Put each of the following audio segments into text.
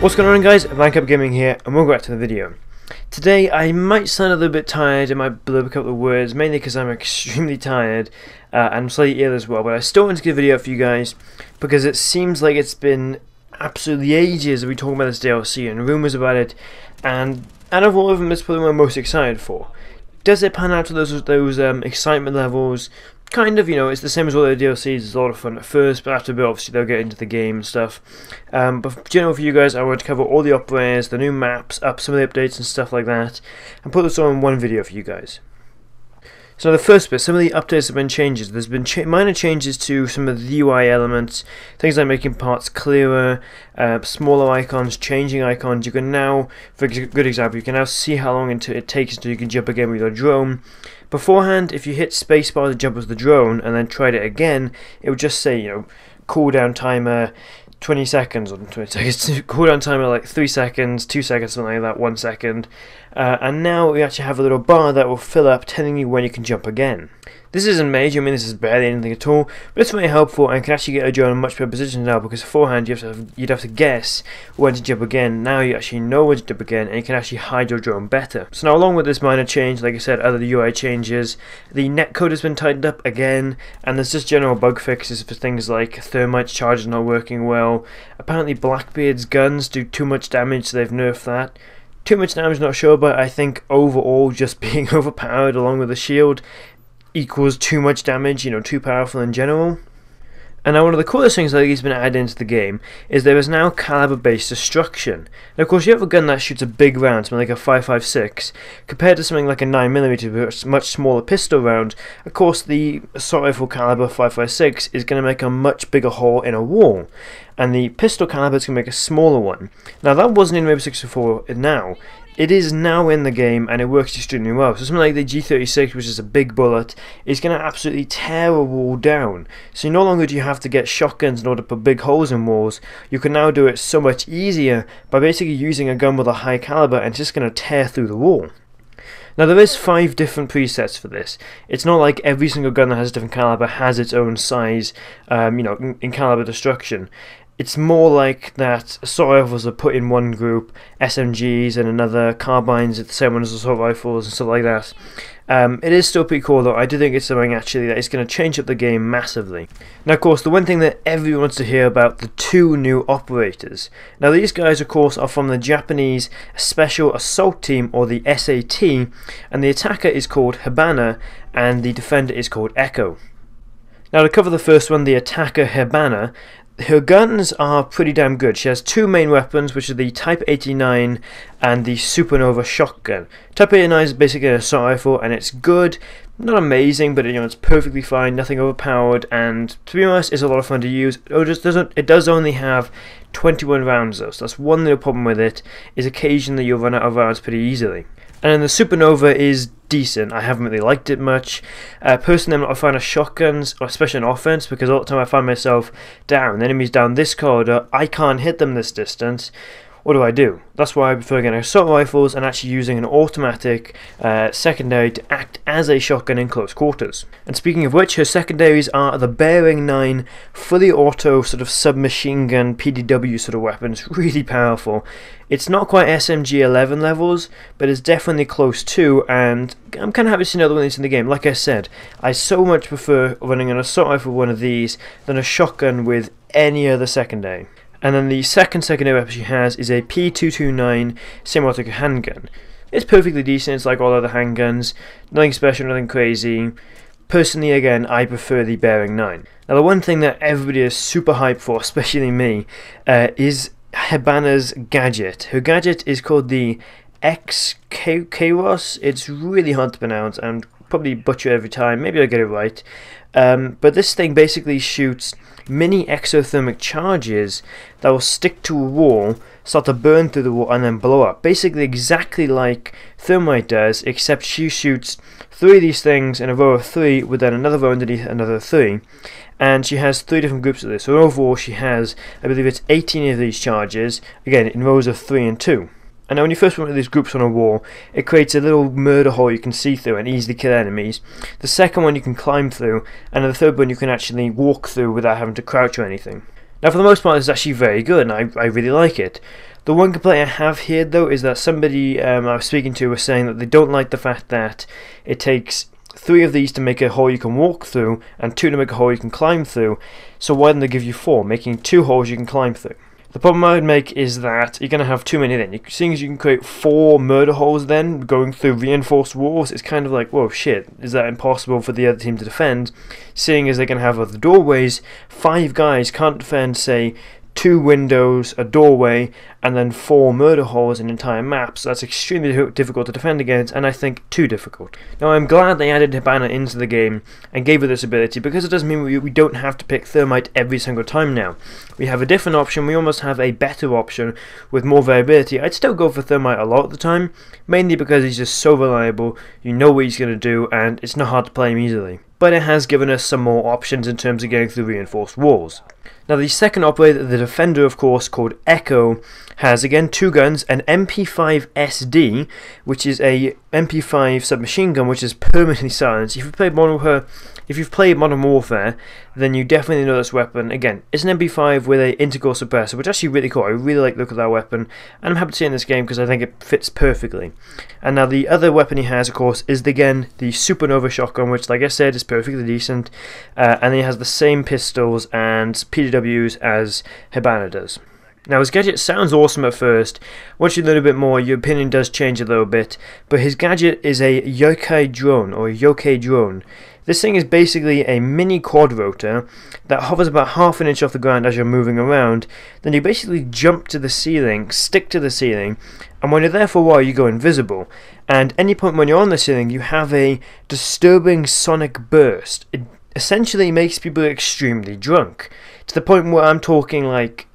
What's going on, guys? Minecraft Gaming here, and welcome back to the video. Today I might sound a little bit tired, I might blur a couple of words, mainly because I'm extremely tired and slightly ill as well, but I still want to get a video out for you guys because it seems like it's been absolutely ages that we talking about this DLC and rumours about it, and out of all of them, it's probably what I'm most excited for. Does it pan out to those excitement levels? Kind of, you know, it's the same as all the DLCs. It's a lot of fun at first, but after a bit, obviously, they'll get into the game and stuff. But generally, for you guys, I want to cover all the upgrades, the new maps, some of the updates and stuff like that, and put this all in one video for you guys. So the first bit, some of the updates have been changes. There's been minor changes to some of the UI elements, things like making parts clearer, smaller icons, changing icons. You can now, for a good example, you can now see how long it takes until you can jump again with your drone. Beforehand, if you hit spacebar to jump with the drone and then tried it again, it would just say, you know, cooldown timer 20 seconds or 20 seconds, cooldown timer like 3 seconds, 2 seconds, something like that, 1 second. And now we actually have a little bar that will fill up telling you when you can jump again. This isn't major, I mean this is barely anything at all, but it's very helpful and can actually get a drone in a much better position now, because beforehand you'd have to guess when to jump again. Now you actually know when to jump again and you can actually hide your drone better. So now, along with this minor change, like I said, other UI changes, the netcode has been tightened up again, and there's just general bug fixes for things like Thermite's charges not working well. Apparently Blackbeard's guns do too much damage, so they've nerfed that. Too much damage, not sure, but I think overall just being overpowered along with the shield equals too much damage, you know, too powerful in general. And now one of the coolest things that has been added into the game is there is now caliber-based destruction. Now, of course, you have a gun that shoots a big round, something like a 5.56, compared to something like a 9mm, much smaller pistol round. Of course, the assault rifle caliber 5.56 is going to make a much bigger hole in a wall, and the pistol caliber is going to make a smaller one. Now, that wasn't in Rainbow Six before now. It is now in the game and it works extremely well. So something like the G36, which is a big bullet, is going to absolutely tear a wall down. So no longer do you have to get shotguns in order to put big holes in walls. You can now do it so much easier by basically using a gun with a high caliber and it's just going to tear through the wall. Now there is 5 different presets for this. It's not like every single gun that has a different caliber has its own size, you know, in caliber destruction. It's more like that assault rifles are put in one group, SMGs and another, carbines at the same one as assault rifles and stuff like that. It is still pretty cool though. I do think it's something actually that is going to change up the game massively. Now, of course, the one thing that everyone wants to hear about, the 2 new operators. Now these guys, of course, are from the Japanese Special Assault Team, or the SAT, and the attacker is called Hibana and the defender is called Echo. Now, to cover the first one, the attacker Hibana, her guns are pretty damn good. She has 2 main weapons, which are the Type 89 and the Supernova shotgun. Type 89 is basically an assault rifle, and it's good, not amazing, but you know, it's perfectly fine, nothing overpowered, and to be honest, it's a lot of fun to use. It does only have 21 rounds though, so that's one little problem with it, is occasionally you'll run out of rounds pretty easily. And then the Supernova is decent. I haven't really liked it much. Personally, I'm not a fan of shotguns, especially in offense, because all the time I find myself down. The enemy's down this corridor, I can't hit them this distance. What do? That's why I prefer getting assault rifles and actually using an automatic secondary to act as a shotgun in close quarters. And speaking of which, her secondaries are the Bearing 9 fully auto sort of submachine gun PDW sort of weapons, really powerful. It's not quite SMG 11 levels, but it's definitely close to, and I'm kind of happy to see another one of these in the game. Like I said, I so much prefer running an assault rifle with one of these than a shotgun with any other secondary. And then the second secondary weapon she has is a P229 semi-automatic handgun. It's perfectly decent, it's like all other handguns, nothing special, nothing crazy. Personally, again, I prefer the Bearing 9. Now the one thing that everybody is super hyped for, especially me, is Hibana's gadget. Her gadget is called the X-Kairos. It's really hard to pronounce and probably butcher it every time, maybe I'll get it right. But this thing basically shoots mini exothermic charges that will stick to a wall, start to burn through the wall and then blow up. Basically exactly like Thermite does, except she shoots 3 of these things in a row of 3 with then another row underneath another 3. And she has 3 different groups of this. So overall she has, I believe it's 18 of these charges, again in rows of 3 and 2. And now when you first put one of these groups on a wall, it creates a little murder hole you can see through and easily kill enemies. The second one you can climb through, and the third one you can actually walk through without having to crouch or anything. Now for the most part this is actually very good and I really like it. The one complaint I have here though is that somebody I was speaking to was saying that they don't like the fact that it takes 3 of these to make a hole you can walk through and 2 to make a hole you can climb through, so why don't they give you 4, making 2 holes you can climb through? The problem I would make is that you're going to have too many then. Seeing as you can create 4 murder holes then, going through reinforced walls, it's kind of like, whoa, shit, is that impossible for the other team to defend? Seeing as they're going to have other doorways, 5 guys can't defend, say, 2 windows, a doorway, and then 4 murder holes in an entire map, so that's extremely difficult to defend against, and I think too difficult. Now I'm glad they added Hibana into the game and gave her this ability, because it does mean we don't have to pick Thermite every single time now. We have a different option, we almost have a better option with more variability. I'd still go for Thermite a lot of the time, mainly because he's just so reliable, you know what he's going to do, and it's not hard to play him easily. But it has given us some more options in terms of getting through reinforced walls. Now the second operator, the Defender of course, called Echo, has again 2 guns, an MP5 SD, which is a MP5 submachine gun which is permanently silenced. If you've played Modern Warfare, then you definitely know this weapon. Again, it's an MP5 with an integral suppressor, which is actually really cool. I really like the look of that weapon, and I'm happy to see it in this game because I think it fits perfectly. And now the other weapon he has, of course, is again the Supernova shotgun, which, like I said, is perfectly decent, and he has the same pistols and PWs as Hibana does. Now his gadget sounds awesome at first. Once you learn a bit more, your opinion does change a little bit, but his gadget is a Yokai drone, or Yokai drone. This thing is basically a mini quad rotor that hovers about half an inch off the ground as you're moving around. Then you basically jump to the ceiling, stick to the ceiling, and when you're there for a while you go invisible. And any point when you're on the ceiling you have a disturbing sonic burst. It essentially makes people extremely drunk, to the point where I'm talking like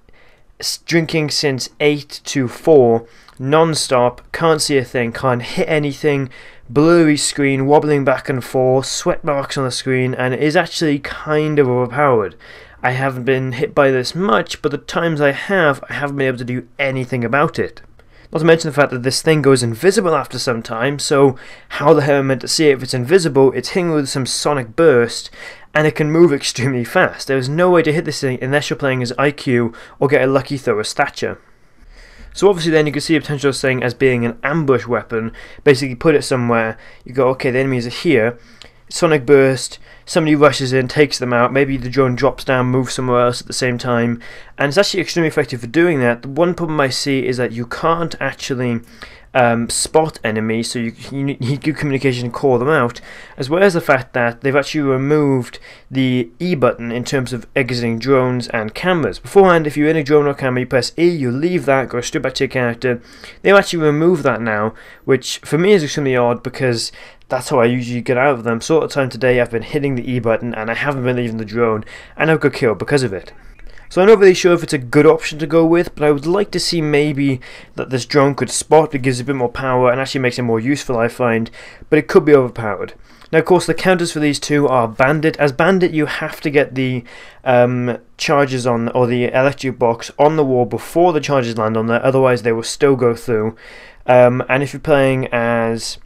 drinking since 8 to 4, non-stop, can't see a thing, can't hit anything, blurry screen, wobbling back and forth, sweat marks on the screen, and it is actually kind of overpowered. I haven't been hit by this much, but the times I haven't been able to do anything about it. Not to mention the fact that this thing goes invisible after some time, so how the hell am I meant to see it if it's invisible? It's hitting with some sonic burst, and it can move extremely fast. There is no way to hit this thing unless you're playing as IQ or get a lucky throw as Thatcher. So obviously then you can see a potential of this thing as being an ambush weapon. Basically put it somewhere, you go, okay, the enemies are here, sonic burst, somebody rushes in, takes them out, maybe the drone drops down, moves somewhere else at the same time, and it's actually extremely effective for doing that. The one problem I see is that you can't actually spot enemies, so you need good communication to call them out, as well as the fact that they've actually removed the E button in terms of exiting drones and cameras. Beforehand, if you're in a drone or camera, you press E, you leave that, go straight back to your character. They've actually removed that now, which for me is extremely odd because that's how I usually get out of them. Sort of time today I've been hitting the E button and I haven't been leaving the drone, and I've got killed because of it. So I'm not really sure if it's a good option to go with, but I would like to see maybe that this drone could spot. It gives it a bit more power and actually makes it more useful, I find, but it could be overpowered. Now of course the counters for these two are Bandit. As Bandit you have to get the charges on, or the electric box on the wall before the charges land on there, otherwise they will still go through. And if you're playing as,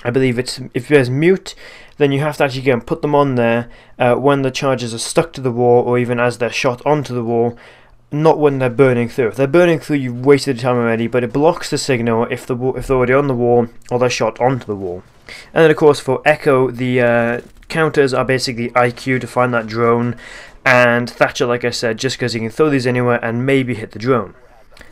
I believe it's, if you're as Mute, then you have to actually go and put them on there when the charges are stuck to the wall, or even as they're shot onto the wall, not when they're burning through. If they're burning through, you've wasted time already, but it blocks the signal if they're already on the wall or they're shot onto the wall. And then of course for Echo, the counters are basically IQ to find that drone, and Thatcher, like I said, just because he can throw these anywhere and maybe hit the drone.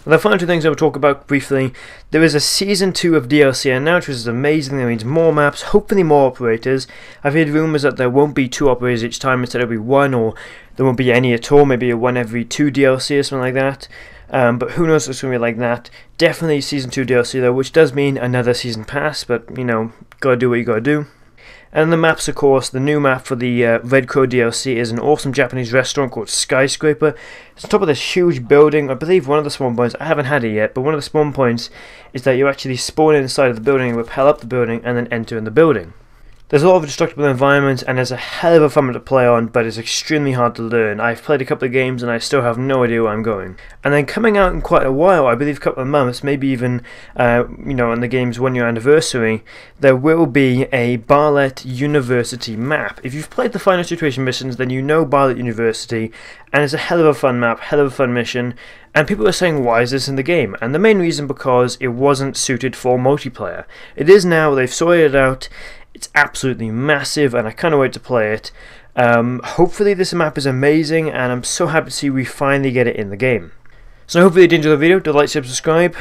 And the final two things I will talk about briefly: there is a Season 2 of DLC announced, which is amazing. That means more maps, hopefully more operators. I've heard rumours that there won't be 2 operators each time, instead it'll be 1, or there won't be any at all, maybe a 1 every 2 DLC or something like that. But who knows if it's going to be like that. Definitely Season 2 DLC though, which does mean another Season Pass, but you know, gotta do what you gotta do. And the maps, of course, the new map for the Red Crow DLC is an awesome Japanese restaurant called Skyscraper. It's on top of this huge building. I believe one of the spawn points, I haven't had it yet, but one of the spawn points is that you actually spawn inside of the building, rappel up the building, and then enter in the building. There's a lot of destructible environments and there's a hell of a fun map to play on, but it's extremely hard to learn. I've played a couple of games and I still have no idea where I'm going. And then coming out in quite a while, I believe a couple of months, maybe even on the game's 1 year anniversary, there will be a Barlet University map. If you've played the Final Situation missions, then you know Barlet University, and it's a hell of a fun map, hell of a fun mission. And people are saying, why is this in the game? And the main reason because it wasn't suited for multiplayer. It is now, they've sorted it out. It's absolutely massive and I can't wait to play it. Hopefully this map is amazing and I'm so happy to see we finally get it in the game. So hopefully you did enjoy the video. Do like, subscribe.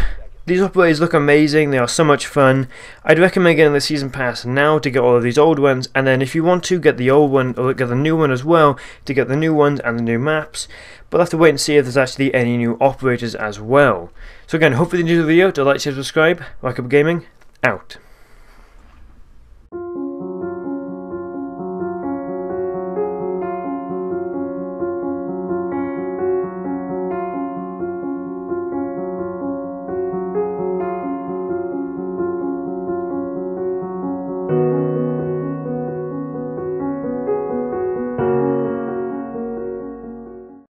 These operators look amazing, they are so much fun. I'd recommend getting the Season Pass now to get all of these old ones, and then if you want to, get the old one, or get the new one as well, to get the new ones and the new maps. But I'll have to wait and see if there's actually any new operators as well. So again, hopefully you enjoyed the video. Do like, subscribe. Rocketbook Gaming, out.